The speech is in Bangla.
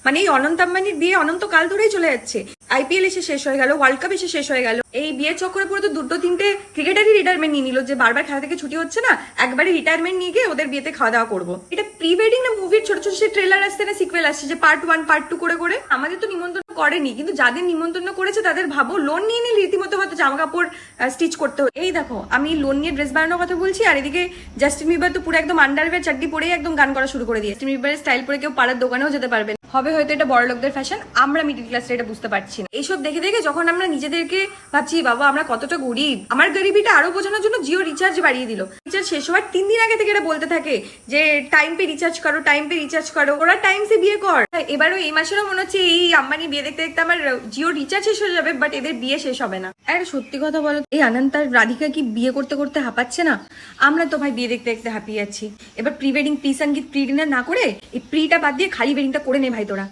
মানে এই অনন্ত আম্বানির বিয়ে অনন্তকাল ধরেই চলে যাচ্ছে। আইপিএল এসে শেষ হয়ে গেল, ওয়ার্ল্ড কাপ এসে শেষ হয়ে গেল, এই বিয়ের চক্করে পুরো তো দুটো তিনটে ক্রিকেটারই রিটায়ারমেন্ট নিয়ে নিল, যে বারবার খেলা থেকে ছুটি হচ্ছে না, একবারে রিটায়ারমেন্ট নিয়ে গিয়ে ওদের বিয়েতে খাওয়া দাওয়া করবো। এটা প্রি ওয়েডিং না মুভির ছোট ছোট সে ট্রেলার আসছে না সিকুয়েল আসছে, যে পার্ট 1 পার্ট 2 করে করে। আমাদের তো নিমন্ত্রণ করেনি, কিন্তু যাদের নিমন্ত্রণ করেছে তাদের ভাবো লোন নিয়ে নিয়ে রীতিমতো হয়তো জামা কাপড় স্টিচ করতে হয়। এই দেখো আমি লোন নিয়ে ড্রেস বানানোর কথা বলছি, আর এদিকে জাস্টিন বিবার তো পুরো একদম আন্ডারওয়্যার চাড্ডি পরে একদম গান করা শুরু করে দিয়ে। জাস্টিন বিবারের স্টাইল পরে কেউ পাড়ার দোকানেও যেতে পারবে না। হবে হয়তো এটা বড় লোকদের ফ্যাশন, আমরা মিডিল ক্লাসে এটা বুঝতে পারছি না। এইসব দেখে দেখে যখন আমরা নিজেদেরকে ভাবছি বাবা আমরা কতটা গরিব, আমার গরিবিটা আরো বোঝানোর জন্য জিও রিচার্জ বাড়িয়ে দিল। রিচার্জ শেষ হওয়ার 3 দিন আগে থেকে এটা বলতে থাকে যে টাইম পে রিচার্জ করো, টাইম পে রিচার্জ করো, ওরা টাইম সে বিয়ে কর। এবারও এই মাসেরও মনে হচ্ছে এই আম্বানি বিয়ে দেখতে দেখতে আমার জিও রিচার্জ শেষ হয়ে যাবে, বাট এদের বিয়ে শেষ হবে না। আর সত্যি কথা বলো, এই আনন্দ আর রাধিকা কি বিয়ে করতে করতে হাঁপাচ্ছে না? আমরা তো ভাই বিয়ে দেখতে দেখতে হাঁপিয়ে যাচ্ছি। এবার প্রি ওয়েডিং প্রি সঙ্গীত প্রি ডিনার না করে এই প্রিটা বাদ দিয়ে খালি ওয়েডিংটা করে নে ভাই তোরা।